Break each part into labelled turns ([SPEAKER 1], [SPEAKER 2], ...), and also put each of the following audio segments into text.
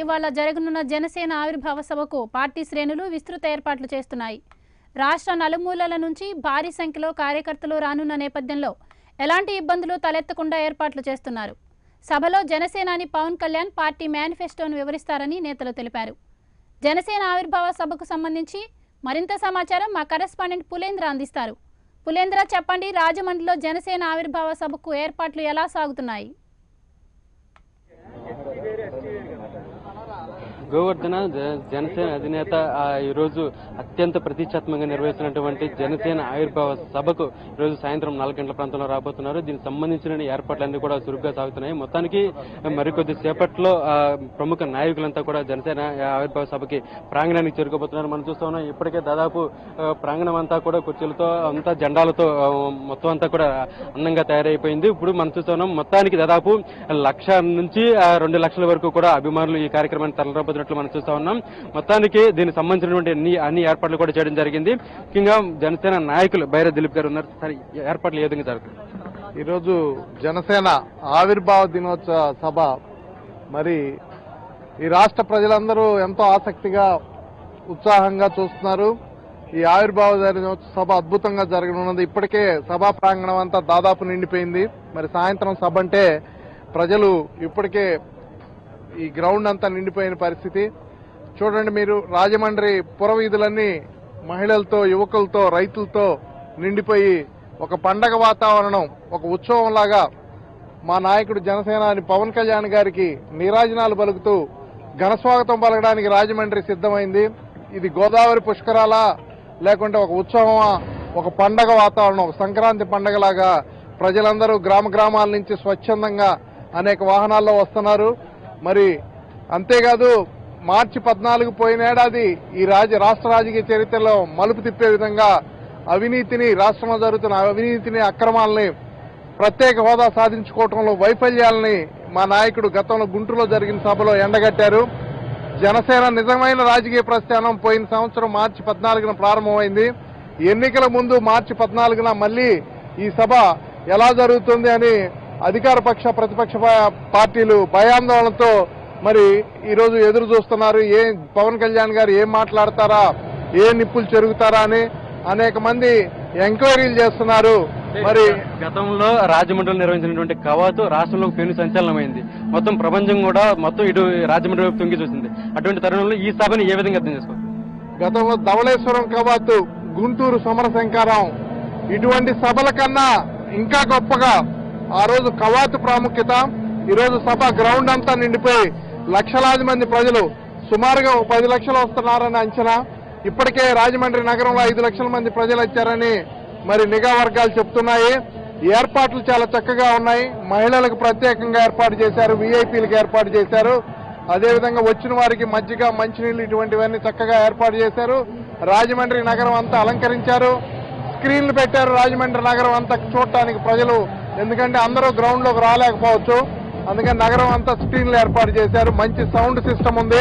[SPEAKER 1] ఇవాళ జరగనున్న జనసేన ఆవిర్భావ సభకు పార్టీ శ్రేణులు విస్తృత ఏర్పాట్లు చేస్తున్నాయి. రాష్ట్ర నలుమూలల నుంచి భారీ సంఖ్యలో కార్యకర్తలు రానున్న నేపథ్యంలో ఎలాంటి ఇబ్బందులు తలెత్తకుండా ఏర్పాట్లు చేస్తున్నారు. సభలో జనసేనాని పవన్ కళ్యాణ్ పార్టీ మేనిఫెస్టోను వివరిస్తారని నేతలు తెలిపారు. జనసేన ఆవిర్భావ సభకు సంబంధించి మరింత సమాచారం మా కరెస్పాండెంట్ పులేంద్ర అందిస్తారు. పులేంద్ర, చెప్పండి, రాజమండ్రిలో జనసేన ఆవిర్భావ సభకు ఏర్పాట్లు ఎలా సాగుతున్నాయి?
[SPEAKER 2] గోవర్ధన జనసేన అధినేత ఈరోజు అత్యంత ప్రతిష్టాత్మకంగా నిర్వహిస్తున్నటువంటి జనసేన ఆవిర్భావ సభకు ఈరోజు సాయంత్రం 4 గంటల ప్రాంతంలో రాబోతున్నారు. దీనికి సంబంధించిన ఏర్పాట్లన్నీ కూడా చురుగ్గా సాగుతున్నాయి. మొత్తానికి మరికొద్ది సేపట్లో ప్రముఖ నాయకులంతా కూడా జనసేన ఆవిర్భావ సభకి ప్రాంగణానికి చేరుకోబోతున్నారు. మనం చూస్తా ఉన్నాం, ఇప్పటికే దాదాపు ప్రాంగణం అంతా కూడా కుర్చీలతో అంతా జెండాలతో మొత్తం అంతా కూడా అందంగా తయారైపోయింది. ఇప్పుడు మనం చూస్తా ఉన్నాం, మొత్తానికి దాదాపు 1,00,000 నుంచి 2 లక్షల వరకు కూడా అభిమానులు ఈ కార్యక్రమాన్ని తరలిరాబోతున్నారు మనం చూస్తా ఉన్నాం. మొత్తానికి దీనికి సంబంధించినటువంటి అన్ని ఏర్పాట్లు కూడా చేయడం జరిగింది. ముఖ్యంగా జనసేన నాయకులు బైర దిలీప్ గారు ఉన్నారు. సరే, ఏర్పాట్లు ఏ విధంగా జరుగుతుంది?
[SPEAKER 3] ఈరోజు జనసేన ఆవిర్భావ దినోత్సవ సభ మరి ఈ రాష్ట్ర ప్రజలందరూ ఎంతో ఆసక్తిగా ఉత్సాహంగా చూస్తున్నారు. ఈ ఆవిర్భావ దినోత్సవ సభ అద్భుతంగా జరగనున్నది. ఇప్పటికే సభా ప్రాంగణం అంతా దాదాపు నిండిపోయింది. మరి సాయంత్రం సభ అంటే ప్రజలు ఇప్పటికే ఈ గ్రౌండ్ అంతా నిండిపోయిన పరిస్థితి చూడండి. మీరు రాజమండ్రి పురవీధులన్నీ మహిళలతో, యువకులతో, రైతులతో నిండిపోయి ఒక పండగ వాతావరణం, ఒక ఉత్సవంలాగా మా నాయకుడు జనసేనాని పవన్ కళ్యాణ్ గారికి నీరాజనాలు పలుకుతూ ఘనస్వాగతం పలకడానికి రాజమండ్రి సిద్ధమైంది. ఇది గోదావరి పుష్కరాలా లేకుంటే ఒక ఉత్సవమా, ఒక పండగ వాతావరణం, ఒక సంక్రాంతి పండగలాగా ప్రజలందరూ గ్రామ గ్రామాల నుంచి స్వచ్ఛందంగా అనేక వాహనాల్లో వస్తున్నారు. మరి అంతేకాదు, మార్చి 14 పోయినేడాది ఈ రాష్ట్ర రాజకీయ చరిత్రలో మలుపు తిప్పే విధంగా అవినీతిని, రాష్ట్రంలో జరుగుతున్న అవినీతిని, అక్రమాలని, ప్రత్యేక హోదా సాధించుకోవడంలో వైఫల్యాలని మా నాయకుడు గతంలో గుంటూరులో జరిగిన సభలో ఎండగట్టారు. జనసేన నిజమైన రాజకీయ ప్రస్థానం పోయిన సంవత్సరం మార్చి 14న ప్రారంభమైంది. ఎన్నికల ముందు మార్చి 14న మళ్లీ ఈ సభ ఎలా జరుగుతుంది అని అధికార పక్ష, ప్రతిపక్ష పార్టీలు భయాందోళనతో మరి ఈరోజు ఎదురు చూస్తున్నారు. పవన్ కళ్యాణ్ గారు ఏం మాట్లాడతారా, ఏ నిప్పులు చెరుగుతారా అని అనేక మంది ఎంక్వైరీలు చేస్తున్నారు. మరి
[SPEAKER 2] గతంలో రాజమండ్రిలో నిర్వహించినటువంటి కవాతు రాష్ట్రంలో పెను సంచలనమైంది. మొత్తం ప్రపంచం కూడా మొత్తం ఇటు రాజమండ్రి వైపు తొంగి చూసింది. అటువంటి తరుణంలో ఈ సభని ఏ విధంగా అర్థం చేసుకోవాలి?
[SPEAKER 3] గతంలో ధవళేశ్వరం కవాతు, గుంటూరు సమరశంకారం, ఇటువంటి సభల కన్నా ఇంకా గొప్పగా ఆ రోజు కవాతు ప్రాముఖ్యత. ఈరోజు సభ గ్రౌండ్ అంతా నిండిపోయి లక్షలాది మంది ప్రజలు, సుమారుగా 10 లక్షలు వస్తున్నారని అంచనా. ఇప్పటికే రాజమండ్రి నగరంలో 5 లక్షల మంది ప్రజలు వచ్చారని మరి నిఘా వర్గాలు చెప్తున్నాయి. ఏర్పాట్లు చాలా చక్కగా ఉన్నాయి. మహిళలకు ప్రత్యేకంగా ఏర్పాటు చేశారు, వీఐపీలకు ఏర్పాటు చేశారు. అదేవిధంగా వచ్చిన వారికి మజ్జిగ, మంచినీళ్ళు ఇటువంటివన్నీ చక్కగా ఏర్పాటు చేశారు. రాజమండ్రి నగరం అంతా అలంకరించారు, స్క్రీన్లు పెట్టారు. రాజమండ్రి నగరం అంతా చూడటానికి ప్రజలు, ఎందుకంటే అందరూ గ్రౌండ్ లోకి రాలేకపోవచ్చు, అందుకని నగరం అంతా స్క్రీన్లు ఏర్పాటు చేశారు. మంచి సౌండ్ సిస్టమ్ ఉంది.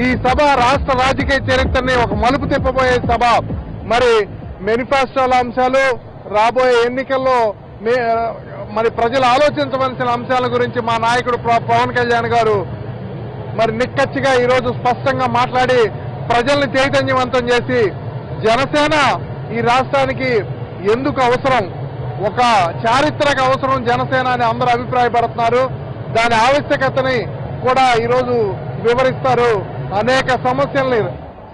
[SPEAKER 3] ఈ సభ రాష్ట్ర రాజకీయ చరిత్రని ఒక మలుపు తిప్పబోయే సభ. మరి మేనిఫెస్టోల అంశాలు, రాబోయే ఎన్నికల్లో మరి ప్రజలు ఆలోచించవలసిన అంశాల గురించి మా నాయకుడు పవన్ కళ్యాణ్ గారు మరి నిక్కచ్చిగా ఈరోజు స్పష్టంగా మాట్లాడి ప్రజల్ని చైతన్యవంతం చేసి జనసేన ఈ రాష్ట్రానికి ఎందుకు అవసరం, ఒక చారిత్రక అవసరం జనసేన అని అందరూ అభిప్రాయపడుతున్నారు. దాని ఆవశ్యకతని కూడా ఈరోజు వివరిస్తారు. అనేక సమస్యల్ని,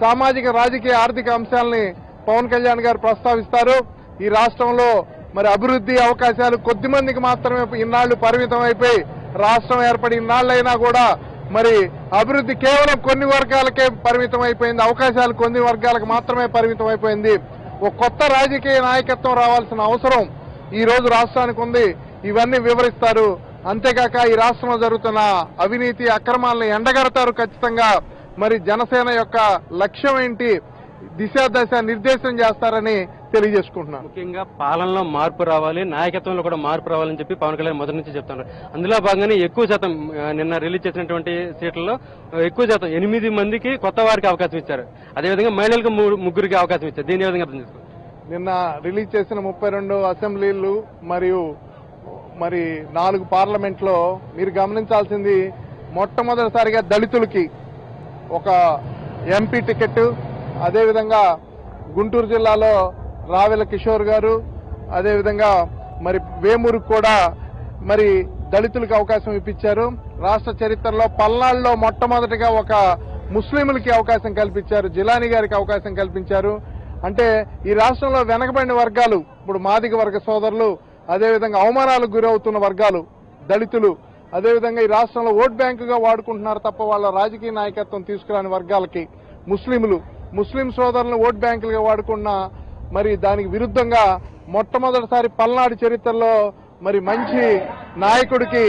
[SPEAKER 3] సామాజిక, రాజకీయ, ఆర్థిక అంశాలని పవన్ కళ్యాణ్ గారు ప్రస్తావిస్తారు. ఈ రాష్ట్రంలో మరి అభివృద్ధి అవకాశాలు కొద్ది మందికి మాత్రమే ఇన్నాళ్లు పరిమితం అయిపోయి రాష్ట్రం ఏర్పడి ఇన్నాళ్లైనా కూడా మరి అభివృద్ధి కేవలం కొన్ని వర్గాలకే పరిమితం అయిపోయింది. అవకాశాలు కొన్ని వర్గాలకు మాత్రమే పరిమితం అయిపోయింది. ఒక కొత్త రాజకీయ నాయకత్వం రావాల్సిన అవసరం ఈ రోజు రాష్ట్రానికి ఉంది. ఇవన్నీ వివరిస్తారు. అంతేకాక ఈ రాష్ట్రంలో జరుగుతున్న అవినీతి, అక్రమాలను ఎండగడతారు ఖచ్చితంగా. మరి జనసేన యొక్క లక్ష్యం ఏంటి, దిశ నిర్దేశం చేస్తారని తెలియజేసుకుంటున్నాను.
[SPEAKER 2] ముఖ్యంగా పాలనలో మార్పు రావాలి, నాయకత్వంలో కూడా మార్పు రావాలని చెప్పి పవన్ కళ్యాణ్ మొదటి నుంచి చెప్తున్నారు. అందులో భాగంగానే ఎక్కువ శాతం నిన్న రిలీజ్ చేసినటువంటి సీట్లలో ఎక్కువ శాతం 8 మందికి కొత్త వారికి అవకాశం ఇచ్చారు. అదేవిధంగా మహిళలకు 3 అవకాశం ఇచ్చారు. దీని ఏ విధంగా అర్థం చేసుకోవాలి?
[SPEAKER 3] నిన్న రిలీజ్ చేసిన 32 అసెంబ్లీలు మరియు మరి 4 పార్లమెంట్లో మీరు గమనించాల్సింది మొట్టమొదటిసారిగా దళితులకి ఒక ఎంపీ టికెట్, అదేవిధంగా గుంటూరు జిల్లాలో రావెల కిషోర్ గారు, అదేవిధంగా మరి వేమూరుకు కూడా మరి దళితులకు అవకాశం ఇప్పించారు. రాష్ట్ర చరిత్రలో పల్నాడులో మొట్టమొదటిగా ఒక ముస్లింలకి అవకాశం కల్పించారు, జిలానీ గారికి అవకాశం కల్పించారు. అంటే ఈ రాష్ట్రంలో వెనకబడిన వర్గాలు, ఇప్పుడు మాదిగ వర్గ సోదరులు, అదేవిధంగా అవమానాలకు గురవుతున్న వర్గాలు దళితులు, అదేవిధంగా ఈ రాష్ట్రంలో ఓట్ బ్యాంకుగా వాడుకుంటున్నారు తప్ప వాళ్ళ రాజకీయ నాయకత్వం తీసుకురాని వర్గాలకి ముస్లిం సోదరులను ఓట్ బ్యాంకులుగా వాడుకున్న మరి దానికి విరుద్ధంగా మొట్టమొదటిసారి పల్నాడు చరిత్రలో మరి మంచి నాయకుడికి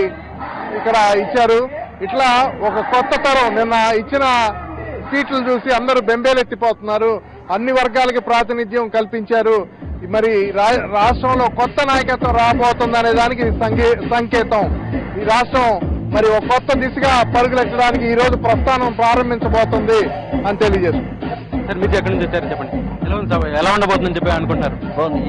[SPEAKER 3] ఇక్కడ ఇచ్చారు. ఇట్లా ఒక కొత్త తరం నిన్న ఇచ్చిన సీట్లు చూసి అందరూ బెంబేలెత్తిపోతున్నారు. అన్ని వర్గాలకి ప్రాతినిధ్యం కల్పించారు. మరి రాష్ట్రంలో కొత్త నాయకత్వం రాబోతుందనే దానికి సంకేతం. ఈ రాష్ట్రం మరి ఒక కొత్త దిశగా పరుగులెత్తడానికి ఈ రోజు ప్రస్థానం ప్రారంభించబోతుంది అని తెలియజేస్తుంది.
[SPEAKER 2] సార్ మీరు ఎక్కడి నుంచి వచ్చారు చెప్పండి, ఎలా ఉండబోతుందని చెప్పి అనుకుంటారు?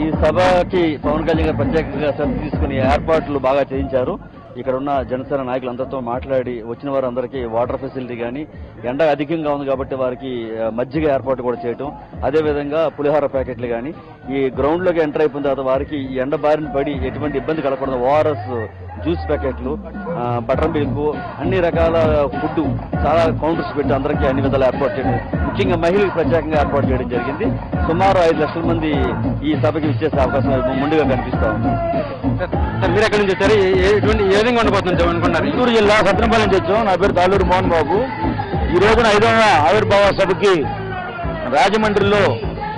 [SPEAKER 4] ఈ సభకి పవన్ కళ్యాణ్ గారు ప్రత్యేకంగా శ్రద్ధ తీసుకుని ఏర్పాట్లు బాగా చేయించారు. ఇక్కడ ఉన్న జనసేన నాయకులందరితో మాట్లాడి వచ్చిన వారందరికీ వాటర్ ఫెసిలిటీ కానీ, ఎండ అధికంగా ఉంది కాబట్టి వారికి మజ్జిగ ఏర్పాటు కూడా చేయటం, అదేవిధంగా పులిహోర ప్యాకెట్లు కానీ, ఈ గ్రౌండ్లోకి ఎంటర్ అయిపోయిన తర్వాత వారికి ఈ ఎండ బారిన పడి ఎటువంటి ఇబ్బంది కలగకూడదు ఓఆర్ఎస్ జ్యూస్ ప్యాకెట్లు, బటర్ మిల్క్, అన్ని రకాల ఫుడ్ చాలా కౌంటర్స్ పెట్టి అందరికీ అన్ని విధాలు ఏర్పాటు చేయడం, ముఖ్యంగా మహిళలకు ప్రత్యేకంగా ఏర్పాటు చేయడం జరిగింది. సుమారు 5 లక్షల మంది ఈ సభకి విచ్చేసే అవకాశం ముందుగా కనిపిస్తా ఉంది.
[SPEAKER 2] మీరు ఎక్కడి నుంచి వచ్చారు, ఏ విధంగా ఉండబోతుంది అనుకున్నారు?
[SPEAKER 4] చిత్తూరు జిల్లా సత్రంపల్లి నుంచి వచ్చాం. నా పేరు తాళ్ళూరు మోహన్ బాబు. ఈ రోజున 5వ ఆవిర్భావ సభకి రాజమండ్రిలో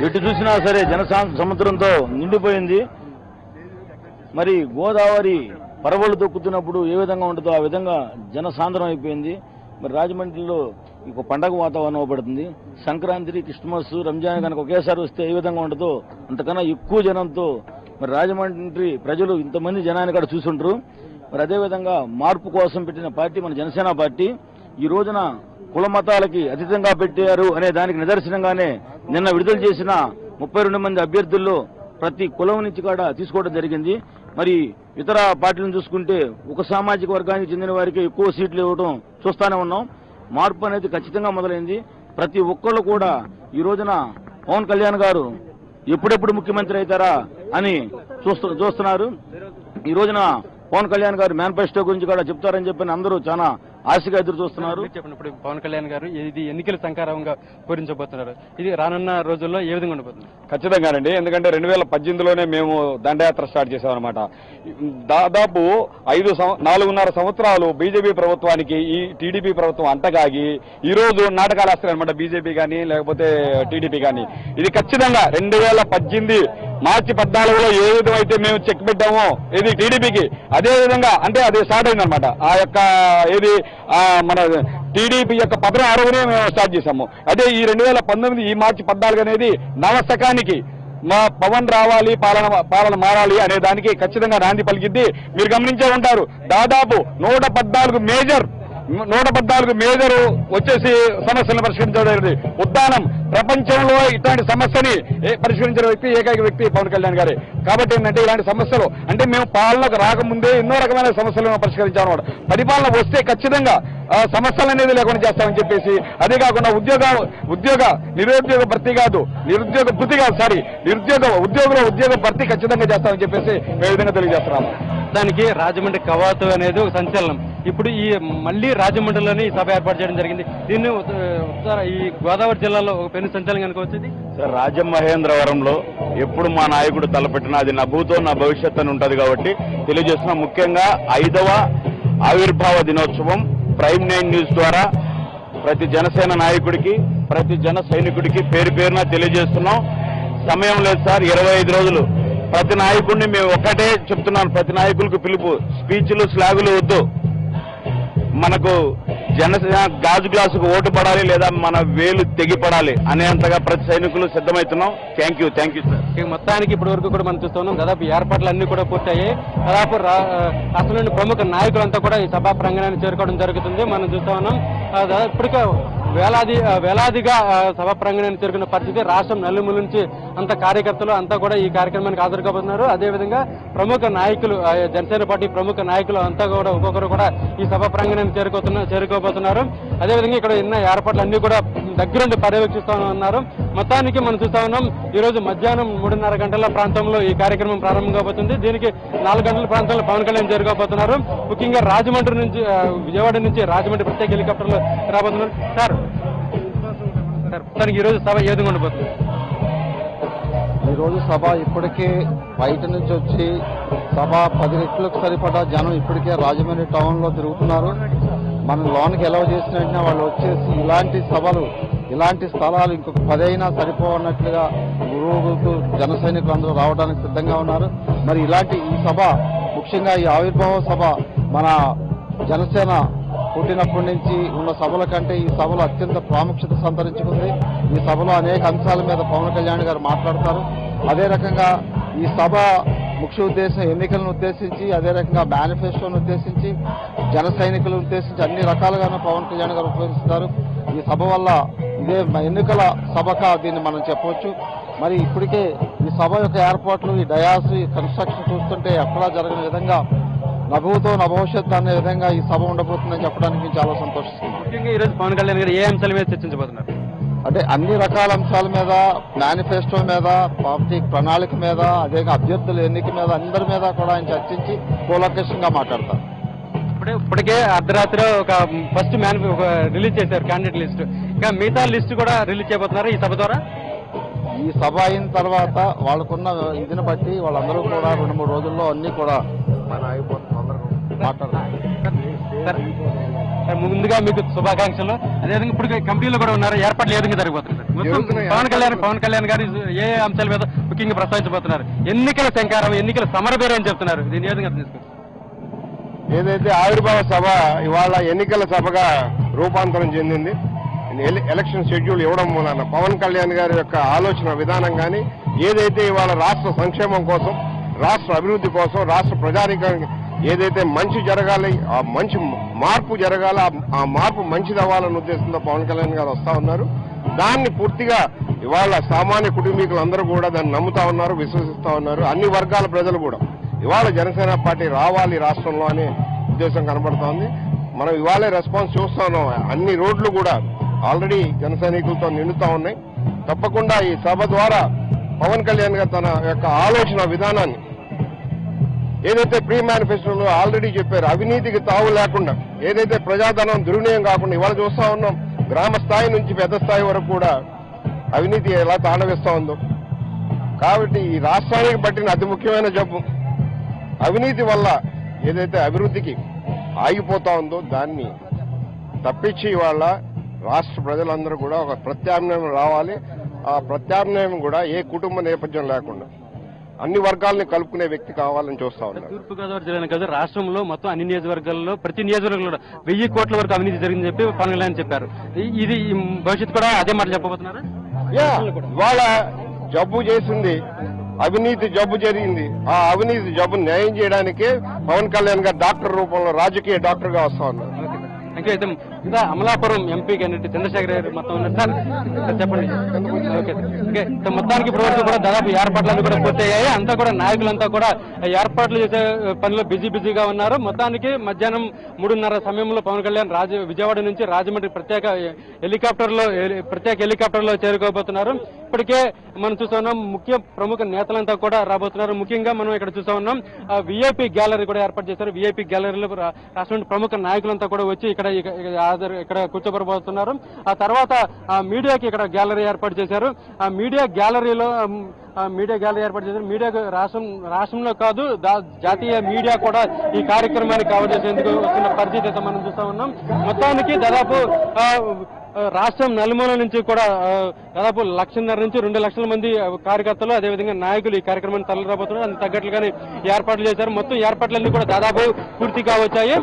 [SPEAKER 4] ఎటు చూసినా సరే సముద్రంతో నిండిపోయింది. మరి గోదావరి పరవళ్ళు తొక్కుతున్నప్పుడు ఏ విధంగా ఉంటుందో ఆ విధంగా జనసాంద్రం అయిపోయింది. మరి రాజమండ్రిలో ఒక పండగ వాతావరణం అవబడుతుంది. సంక్రాంతి, క్రిస్మస్, రంజాన్ కనుక ఒకేసారి వస్తే ఏ విధంగా ఉంటుందో అంతకన్నా ఎక్కువ జనంతో మరి రాజమండ్రి ప్రజలు ఇంతమంది జనాన్ని కూడా చూసుంటారు. మరి అదేవిధంగా మార్పు కోసం పెట్టిన పార్టీ మన జనసేన పార్టీ. ఈ రోజున కుల మతాలకి అతీతంగా పెట్టారు అనే దానికి నిదర్శనంగానే నిన్న విడుదల చేసిన 32 మంది అభ్యర్థుల్లో ప్రతి కులం నుంచి కూడా తీసుకోవడం జరిగింది. మరి ఇతర పార్టీలను చూసుకుంటే ఒక సామాజిక వర్గానికి చెందిన వారికి ఎక్కువ సీట్లు ఇవ్వడం చూస్తానే ఉన్నాం. మార్పు అనేది ఖచ్చితంగా మొదలైంది. ప్రతి ఒక్కళ్ళు కూడా ఈ రోజున పవన్ కళ్యాణ్ గారు ఎప్పుడెప్పుడు ముఖ్యమంత్రి అవుతారా అని చూస్తున్నారు. ఈ రోజున పవన్ కళ్యాణ్ గారు మేనిఫెస్టో గురించి కూడా చెప్తారని చెప్పి అందరూ చాలా ఆశగా ఎదురు చూస్తున్నారు.
[SPEAKER 2] చెప్పినప్పుడు పవన్ కళ్యాణ్ గారు ఇది ఎన్నికల సంకారంగా పూరించబోతున్నారు. ఇది రానున్న రోజుల్లో ఏ విధంగా ఉండబోతుంది?
[SPEAKER 5] ఖచ్చితంగానండి. ఎందుకంటే 2018లోనే మేము దండయాత్ర స్టార్ట్ చేశామన్నమాట. దాదాపు 4.5 సంవత్సరాలు బీజేపీ ప్రభుత్వానికి ఈ టీడీపీ ప్రభుత్వం అంటగాగి ఈ రోజు నాటకాలు వేస్తారనమాట, బీజేపీ కానీ లేకపోతే టీడీపీ కానీ. ఇది ఖచ్చితంగా 2018 మార్చి 14లో ఏ విధమైతే మేము చెక్ పెట్టామో ఇది టీడీపీకి, అదే విధంగా అంటే అది స్టార్ట్ అయిందనమాట. ఆ యొక్క ఏది మన టీడీపీ యొక్క పతనం ఆ రోజునే మేము స్టార్ట్ చేశాము. అదే ఈ 2019 ఈ మార్చి 14 అనేది నవశకానికి మా పవన్ రావాలి, పాలన మారాలి అనే దానికి ఖచ్చితంగా నాంది పలికిద్ది. మీరు గమనించే ఉంటారు, దాదాపు 114 మేజర్ వచ్చేసి సమస్యలను పరిష్కరించడం. ఉద్దానం ప్రపంచంలో ఇట్లాంటి సమస్యని పరిష్కరించిన ఏకైక వ్యక్తి పవన్ కళ్యాణ్ గారే. కాబట్టి ఏంటంటే ఇలాంటి సమస్యలు అంటే మేము పాలనకు రాకముందే ఎన్నో రకమైన సమస్యలను పరిష్కరించామన్నమాట. పరిపాలన వస్తే ఖచ్చితంగా సమస్యలు అనేది లేకుండా చేస్తామని చెప్పేసి, అదే కాకుండా నిరుద్యోగ భర్తీ కాదు, ఉద్యోగ భర్తీ ఖచ్చితంగా చేస్తామని చెప్పేసి మేము విధంగా తెలియజేస్తున్నాము.
[SPEAKER 2] దానికి రాజమండ్రి కవాతు అనేది ఒక సంచలనం. ఇప్పుడు ఈ మళ్ళీ రాజమండ్రిలోనే ఈ సభ ఏర్పాటు చేయడం జరిగింది. దీన్ని ఈ గోదావరి జిల్లాలో ఒక పెను సంచలనం అనుకోవచ్చు.
[SPEAKER 4] సార్, రాజమహేంద్రవరంలో ఎప్పుడు మా నాయకుడు తలపెట్టినా అది నా భూతో నా భవిష్యత్తు అని ఉంటుంది కాబట్టి తెలియజేస్తున్నాం. ముఖ్యంగా 5వ ఆవిర్భావ దినోత్సవం ప్రైమ్ 9 న్యూస్ ద్వారా ప్రతి జనసేన నాయకుడికి, ప్రతి జన సైనికుడికి పేరు పేరున తెలియజేస్తున్నాం. సమయం లేదు సార్, 25 రోజులు. ప్రతి నాయకుడిని మేము ఒక్కటే చెప్తున్నాను, ప్రతి నాయకులకు పిలుపు, స్పీచ్లు స్లాగులు వద్దు. మనకు జనసేన గాజు గ్లాసుకు ఓటు పడాలి లేదా మన వేలు తెగిపడాలి అనేంతగా ప్రతి సైనికులు సిద్ధమవుతున్నాం. Thank you sir.
[SPEAKER 2] మొత్తానికి ఇప్పటి వరకు కూడా మనం చూస్తున్నాం, దాదాపు ఏర్పాట్లు అన్ని కూడా పూర్తయ్యాయి. దాదాపు రాష్ట్రంలోని ప్రముఖ నాయకులంతా కూడా ఈ సభా ప్రాంగణాన్ని చేరుకోవడం జరుగుతుంది. మనం చూస్తా ఉన్నాం. ఇప్పటికే వేలాదిగా సభ ప్రాంగణానికి చేరుకున్న పరిస్థితి. రాష్ట్రం నలుమూల నుంచి అంత కార్యకర్తలు అంతా కూడా ఈ కార్యక్రమానికి హాజరు కాబోతున్నారు. అదేవిధంగా ప్రముఖ నాయకులు, జనసేన పార్టీ ప్రముఖ నాయకులు అంతా కూడా ఒక్కొక్కరు కూడా ఈ సభ ప్రాంగణానికి చేరుకోబోతున్నారు. అదేవిధంగా ఇక్కడ ఉన్న ఏర్పాట్లు అన్ని కూడా దగ్గరుండి పర్యవేక్షిస్తూ ఉన్నారు. మొత్తానికి మనం చూస్తా ఉన్నాం, ఈ రోజు మధ్యాహ్నం 3:30 గంటల ప్రాంతంలో ఈ కార్యక్రమం ప్రారంభం కాబోతుంది. దీనికి 4 గంటల ప్రాంతంలో పవన్ కళ్యాణ్ జరగబోతున్నారు. ముఖ్యంగా రాజమండ్రి నుంచి, విజయవాడ నుంచి రాజమండ్రి ప్రత్యేక హెలికాప్టర్లో రాబోతున్నారు. సార్ ఈ రోజు సభ ఏ విధంగా ఉండబోతుంది?
[SPEAKER 6] ఈరోజు సభ ఇప్పటికే బయట నుంచి వచ్చి సభ 10 రెట్లకు సరిపడా జనం ఇప్పటికే రాజమండ్రి టౌన్లో తిరుగుతున్నారు. మనం లోనికి ఎలవ చేసిన వెంటనే వాళ్ళు వచ్చేసి ఇలాంటి సభలు, ఇలాంటి స్థలాలు ఇంకొక 10 అయినా సరిపోవన్నట్లుగా గురువుకు జన సైనికులు అందరూ రావడానికి సిద్ధంగా ఉన్నారు. మరి ఇలాంటి ఈ సభ, ముఖ్యంగా ఈ ఆవిర్భావ సభ మన జనసేన పుట్టినప్పటి నుంచి ఉన్న సభల కంటే ఈ సభలో అత్యంత ప్రాముఖ్యత సంతరించుకుంది. ఈ సభలో అనేక అంశాల మీద పవన్ కళ్యాణ్ గారు మాట్లాడతారు. అదే రకంగా ఈ సభ ముఖ్య ఉద్దేశం ఎన్నికలను ఉద్దేశించి, అదే రకంగా మేనిఫెస్టోను ఉద్దేశించి, జన సైనికులను ఉద్దేశించి అన్ని రకాలుగానే పవన్ కళ్యాణ్ గారు ఉపయోగిస్తారు. ఈ సభ వల్ల ఇదే ఎన్నికల సభగా దీన్ని మనం చెప్పవచ్చు. మరి ఇప్పటికే ఈ సభ యొక్క ఏర్పాట్లు, ఈ డయాస్, ఈ కన్స్ట్రక్షన్ చూస్తుంటే ఎక్కడా జరగని విధంగా నభూతో నభవిష్యత్ అనే విధంగా ఈ సభ ఉండబోతుందని చెప్పడానికి చాలా సంతోషిస్తుంది.
[SPEAKER 2] ముఖ్యంగా ఈరోజు పవన్ కళ్యాణ్ గారు ఏ అంశాల మీద చర్చించబోతున్నారు?
[SPEAKER 6] అంటే అన్ని రకాల అంశాల మీద, మేనిఫెస్టో మీద, పార్టీ ప్రణాళిక మీద, అదే అభ్యర్థుల ఎన్నిక మీద, అందరి మీద కూడా ఆయన చర్చించి కూలంకషంగా మాట్లాడతారు.
[SPEAKER 2] ఇప్పటికే అర్ధరాత్రి ఒక ఫస్ట్ రిలీజ్ చేశారు క్యాండిడేట్ లిస్ట్. ఇంకా మిగతా లిస్ట్ కూడా రిలీజ్ చేయబోతున్నారు ఈ సభ ద్వారా.
[SPEAKER 6] ఈ సభ అయిన తర్వాత వాళ్ళకున్న ఇదిని బట్టి వాళ్ళందరూ కూడా 2-3 రోజుల్లో అన్ని కూడా మాట్లాడతారు.
[SPEAKER 2] ముందుగా మీకు శుభాకాంక్షలు. అదేవిధంగా ఇప్పుడు కంపెనీలో కూడా ఉన్నారు, ఏర్పాట్లు ఏ విధంగా జరగబోతుంది? పవన్ కళ్యాణ్ గారు ఏ అంశాల మీద ముఖ్యంగా ప్రస్తావించబోతున్నారు? ఎన్నికల శంకారం, ఎన్నికల సమరబేరు అని చెప్తున్నారు. దీన్ని ఏ విధంగా తీసుకుంటారు?
[SPEAKER 7] ఏదైతే ఆవిర్భావ సభ ఇవాళ ఎన్నికల సభగా రూపాంతరం చెందింది. ఎలక్షన్ షెడ్యూల్ ఇవ్వడం మూలన పవన్ కళ్యాణ్ గారి యొక్క ఆలోచన విధానం కానీ, ఏదైతే ఇవాళ రాష్ట్ర సంక్షేమం కోసం, రాష్ట్ర అభివృద్ధి కోసం, రాష్ట్ర ప్రజానికానికి ఏదైతే మంచి జరగాలి, ఆ మంచి మార్పు జరగాలి, ఆ మార్పు మంచిది అవ్వాలన్న ఉద్దేశంతో పవన్ కళ్యాణ్ గారు వస్తా ఉన్నారు. దాన్ని పూర్తిగా ఇవాళ సామాన్య కుటుంబీకులందరూ కూడా దాన్ని నమ్ముతా ఉన్నారు, విశ్వసిస్తా ఉన్నారు. అన్ని వర్గాల ప్రజలు కూడా ఇవాళ జనసేన పార్టీ రావాలి రాష్ట్రంలో అనే ఉద్దేశం కనబడతా ఉంది. మనం ఇవాళే రెస్పాన్స్ చూస్తా ఉన్నాం. అన్ని రోడ్లు కూడా ఆల్రెడీ జన సైనికులతో నిండుతా ఉన్నాయి. తప్పకుండా ఈ సభ ద్వారా పవన్ కళ్యాణ్ గారు తన యొక్క ఆలోచన విధానాన్ని ఏదైతే ప్రీ మేనిఫెస్టోలో ఆల్రెడీ చెప్పారు, అవినీతికి తావు లేకుండా, ఏదైతే ప్రజాధనం దుర్వినియోగం కాకుండా ఇవాళ చూస్తా ఉన్నాం, గ్రామ స్థాయి నుంచి పెద్ద స్థాయి వరకు కూడా అవినీతి ఎలా తాండవిస్తా ఉందో. కాబట్టి ఈ రాష్ట్రానికి పట్టిన అతి ముఖ్యమైన జబ్బు అవినీతి వల్ల ఏదైతే అభివృద్ధికి ఆగిపోతా ఉందో దాన్ని తప్పించి ఇవాళ రాష్ట్ర ప్రజలందరూ కూడా ఒక ప్రత్యామ్నాయం రావాలి. ఆ ప్రత్యామ్నాయం కూడా ఏ కుటుంబ నేపథ్యం లేకుండా అన్ని వర్గాలని కలుపుకునే వ్యక్తి కావాలని చూస్తా ఉన్నారు.
[SPEAKER 2] తూర్పుగోదావరి జిల్లానే కాదు, రాష్ట్రంలో మొత్తం అన్ని నియోజకవర్గాల్లో ప్రతి నియోజకవర్గంలో 1000 కోట్ల వరకు అవినీతి జరిగిందని చెప్పి పవన్ కళ్యాణ్ చెప్పారు. ఇది భవిష్యత్తు కూడా అదే మాట చెప్పబోతున్నారు.
[SPEAKER 7] ఇవాళ జబ్బు చేసింది అవినీతి, జబ్బు జరిగింది. ఆ అవినీతి జబ్బు న్యాయం చేయడానికే పవన్ కళ్యాణ్ గారు డాక్టర్ రూపంలో రాజకీయ డాక్టర్ గా వస్తా ఉన్నారు.
[SPEAKER 2] అయితే అమలాపురం ఎంపీ క్యాండిడేట్ చంద్రశేఖర్ గారు మొత్తం ఉన్నారు సార్, చెప్పండి. ఓకే, మొత్తానికి ఇప్పుడు వరకు కూడా దాదాపు ఏర్పాట్లన్నీ కూడా పూర్తయ్యాయి. అంతా కూడా నాయకులంతా కూడా ఏర్పాట్లు చేసే పనిలో బిజీగా ఉన్నారు. మొత్తానికి మధ్యాహ్నం 3:30 సమయంలో పవన్ కళ్యాణ్ విజయవాడ నుంచి రాజమండ్రి ప్రత్యేక హెలికాప్టర్లో చేరుకోబోతున్నారు. ఇప్పటికే మనం చూస్తా ఉన్నాం, ప్రముఖ నేతలంతా కూడా రాబోతున్నారు. ముఖ్యంగా మనం ఇక్కడ చూస్తా ఉన్నాం, విఐపి గ్యాలరీ కూడా ఏర్పాటు చేశారు. విఐపి గ్యాలరీలో రాష్ట్రంలో ప్రముఖ నాయకులంతా కూడా వచ్చి ఇక్కడ కూర్చోబోతున్నారు. ఆ తర్వాత మీడియాకి ఇక్కడ గ్యాలరీ ఏర్పాటు చేశారు. ఆ మీడియా గ్యాలరీ ఏర్పాటు చేశారు. మీడియా రాష్ట్రంలో కాదు, జాతీయ మీడియా కూడా ఈ కార్యక్రమాన్ని కవర్ చేసేందుకు వస్తున్న పరిస్థితి అయితే మనం చూస్తా ఉన్నాం. మొత్తానికి దాదాపు రాష్ట్రం నలుమూల నుంచి కూడా దాదాపు 1.5 నుంచి 2 లక్షల మంది కార్యకర్తలు, అదేవిధంగా నాయకులు ఈ కార్యక్రమాన్ని తరలిరాబోతున్నారు. అందుకు తగ్గట్లుగానే ఏర్పాట్లు చేశారు. మొత్తం ఏర్పాట్లన్నీ కూడా దాదాపు పూర్తిగా వచ్చాయి.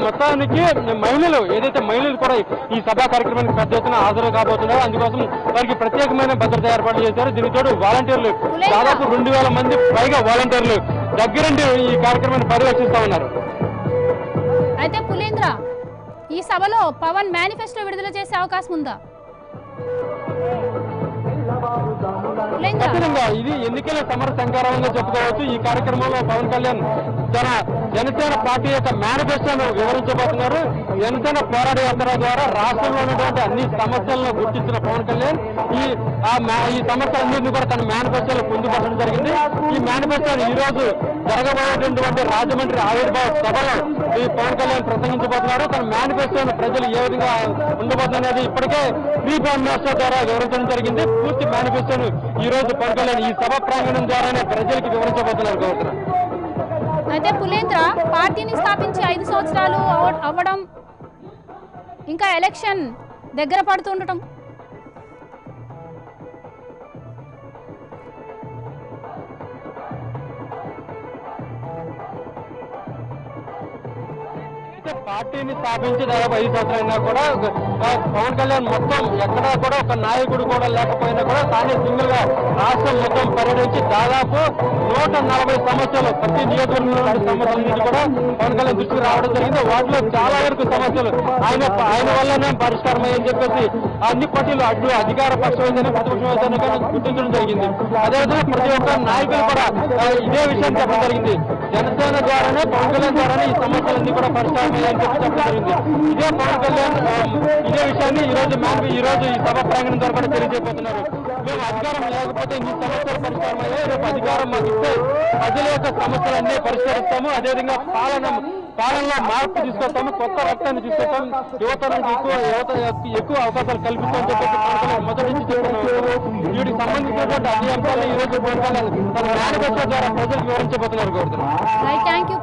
[SPEAKER 2] మొత్తానికి మహిళలు కూడా ఈ సభా కార్యక్రమానికి పెద్ద ఎత్తున హాజరు కాబోతున్నారు. అందుకోసం వారికి ప్రత్యేకమైన భద్రత ఏర్పాట్లు చేశారు. దీనికి తోడు వాలంటీర్లు దాదాపు 2000 మంది పైగా వాలంటీర్లు దగ్గరుండి ఈ కార్యక్రమాన్ని పర్యవేక్షిస్తా ఉన్నారు.
[SPEAKER 1] అయితే పులేంద్ర, ఈ సభలో పవన్ మేనిఫెస్టో విడుదల చేసే అవకాశం ఉందా?
[SPEAKER 2] ఖచ్చితంగా ఇది ఎన్నికల సమర సంకారంగా చెప్పుకోవచ్చు. ఈ కార్యక్రమంలో పవన్ కళ్యాణ్ తన జనసేన పార్టీ యొక్క మేనిఫెస్టోను వివరించబోతున్నారు. జనసేన పోరాట యాత్ర ద్వారా రాష్ట్రంలో ఉన్నటువంటి అన్ని సమస్యలను గుర్తించిన పవన్ కళ్యాణ్ ఈ సమస్యలన్నింటినీ కూడా తన మేనిఫెస్టోలో పొందుపరచడం జరిగింది. ఈ మేనిఫెస్టోను ఈ రోజు జరగబోయేటువంటి రాజమండ్రి ఆవిర్భావ సభలో ఈ పవన్ కళ్యాణ్ ప్రసంగించబోతున్నారు. తన మేనిఫెస్టోను ప్రజలు ఏ విధంగా ఉండబోతున్నది ఇప్పటికే ప్రీ మేనిఫెస్టో ద్వారా వివరించడం జరిగింది. పూర్తి మేనిఫెస్టోను ఈ రోజు పవన్ కళ్యాణ్ ఈ సభ ప్రాంగణం ద్వారానే ప్రజలకు వివరించబోతున్నారు. గౌరవ
[SPEAKER 1] అయితే పులేంద్ర పార్టీని స్థాపించి 5 సంవత్సరాలు అవ్వడం, ఇంకా ఎలక్షన్ దగ్గర పడుతుండటం,
[SPEAKER 2] పార్టీని స్థాపించి దాదాపు 5 సంవత్సరాలైనా కూడా పవన్ కళ్యాణ్ మొత్తం ఎక్కడా కూడా ఒక నాయకుడు కూడా లేకపోయినా కూడా తానే సింగిల్ గా రాష్ట్రం మొత్తం పర్యటించి దాదాపు 140 సమస్యలు ప్రతి నియోజకవర్గంలో సమస్యలన్నింటి కూడా పవన్ కళ్యాణ్ దృష్టికి రావడం జరిగింది. వాటిలో చాలా వరకు సమస్యలు ఆయన వల్లనే పరిష్కారం అయ్యని చెప్పేసి అన్ని పార్టీలు అడ్డు అధికార పక్షమైందని ప్రతిపక్షమైందని కానీ గుర్తించడం జరిగింది. అదేవిధంగా ప్రతి ఒక్క నాయకులు కూడా ఇదే విషయాన్ని చెప్పడం జరిగింది. జనసేన ద్వారానే పవన్ కళ్యాణ్ ద్వారానే ఈ సమస్యలన్నీ కూడా పరిష్కారం అయ్యాయని చెప్పి చెప్పడం జరిగింది. ఇదే పవన్ కళ్యాణ్ ఇదే విషయాన్ని ఈ రోజు ఈ సభ ప్రాంగణం ద్వారా కూడా తెలియజేయబోతున్నారు. మేము అధికారం లేకపోతే ఈ సమస్యలు పరిష్కారం అయ్యాయి, రేపు అధికారం మాకు ఇస్తే ప్రజల యొక్క సమస్యలన్నీ పరిష్కరిస్తాము. అదేవిధంగా పాలనలో మార్పు తీసుకొస్తాము, కొత్త రక్తాన్ని తీసుకొస్తాము, యువతకు ఎక్కువ అవకాశాలు కల్పిస్తామని చెప్పేసి పవన్ కళ్యాణ్ మొదటి నుంచి చెప్తున్నారు. వీటికి సంబంధించినటువంటి అన్ని అంశాలను ఈ రోజు పవన్ కళ్యాణ్ తన మేనిఫెస్టో ద్వారా ప్రజలకు వివరించబోతున్నారు. కోరుతున్నారు.
[SPEAKER 1] Thank you.